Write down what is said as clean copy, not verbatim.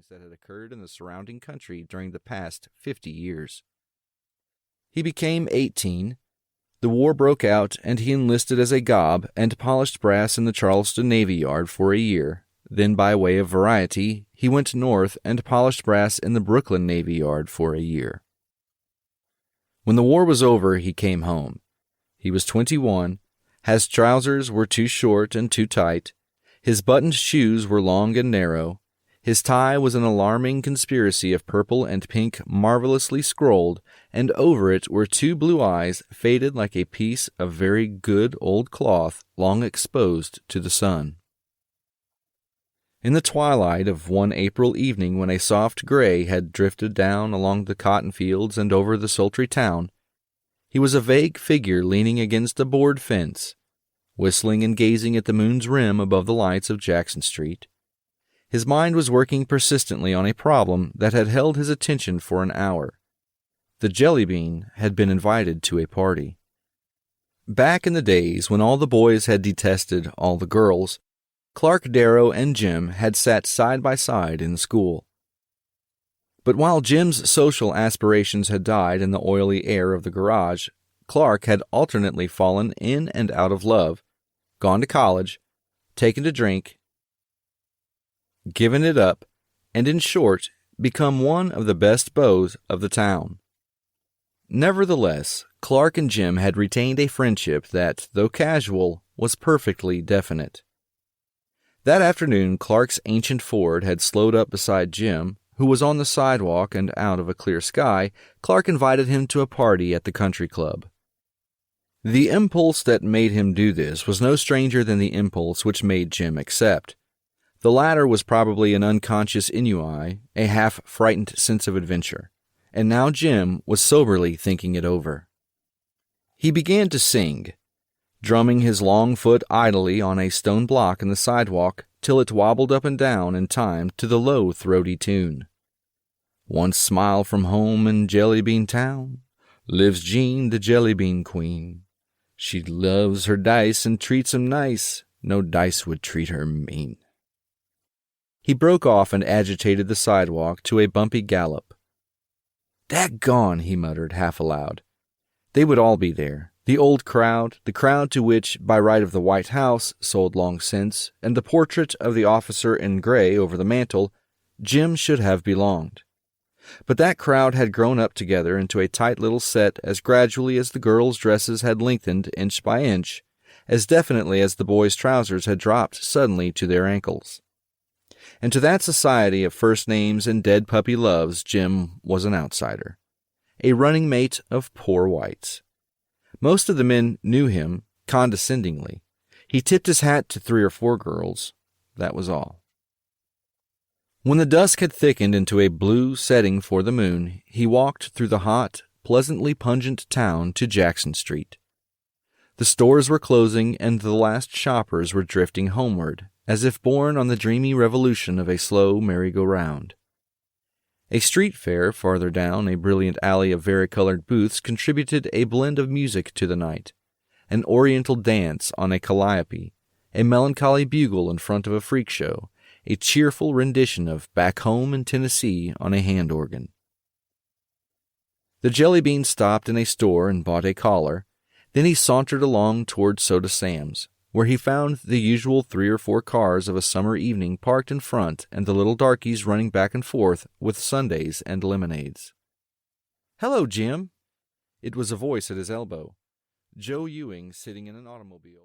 things that had occurred in the surrounding country during the past 50 years. He became 18. The war broke out, and he enlisted as a gob and polished brass in the Charleston Navy Yard for a year. Then, by way of variety, he went north and polished brass in the Brooklyn Navy Yard for a year. When the war was over, he came home. He was 21. His trousers were too short and too tight. His buttoned shoes were long and narrow. His tie was an alarming conspiracy of purple and pink marvelously scrolled, and over it were two blue eyes faded like a piece of very good old cloth long exposed to the sun. In the twilight of one April evening, when a soft gray had drifted down along the cotton fields and over the sultry town, he was a vague figure leaning against a board fence, whistling and gazing at the moon's rim above the lights of Jackson Street. His mind was working persistently on a problem that had held his attention for an hour. The Jelly Bean had been invited to a party. Back in the days when all the boys had detested all the girls, Clark Darrow and Jim had sat side by side in school. But while Jim's social aspirations had died in the oily air of the garage, Clark had alternately fallen in and out of love, gone to college, taken to drink, given it up, and in short, become one of the best beaux of the town. Nevertheless, Clark and Jim had retained a friendship that, though casual, was perfectly definite. That afternoon, Clark's ancient Ford had slowed up beside Jim, who was on the sidewalk, and out of a clear sky, Clark invited him to a party at the country club. The impulse that made him do this was no stranger than the impulse which made Jim accept. The latter was probably an unconscious ennui, a half-frightened sense of adventure, and now Jim was soberly thinking it over. He began to sing, drumming his long foot idly on a stone block in the sidewalk till it wobbled up and down in time to the low, throaty tune. One smile from home in Jelly Bean Town lives Jean, the Jelly Bean Queen. She loves her dice and treats 'em nice. No dice would treat her mean. He broke off and agitated the sidewalk to a bumpy gallop. "Daggone," he muttered half aloud. They would all be there. The old crowd, the crowd to which, by right of the White House, sold long since, and the portrait of the officer in gray over the mantel, Jim should have belonged. But that crowd had grown up together into a tight little set as gradually as the girls' dresses had lengthened inch by inch, as definitely as the boys' trousers had dropped suddenly to their ankles. And to that society of first names and dead puppy loves, Jim was an outsider, a running mate of poor whites. Most of the men knew him condescendingly. He tipped his hat to 3 or 4 girls. That was all. When the dusk had thickened into a blue setting for the moon, he walked through the hot, pleasantly pungent town to Jackson Street. The stores were closing, and the last shoppers were drifting homeward, as if borne on the dreamy revolution of a slow merry-go-round. A street fair farther down a brilliant alley of varicolored booths contributed a blend of music to the night, an oriental dance on a calliope, a melancholy bugle in front of a freak show, a cheerful rendition of Back Home in Tennessee on a hand organ. The Jelly Bean stopped in a store and bought a collar. Then he sauntered along toward Soda Sam's, where he found the usual 3 or 4 cars of a summer evening parked in front and the little darkies running back and forth with sundaes and lemonades. "Hello, Jim." It was a voice at his elbow. Joe Ewing, sitting in an automobile.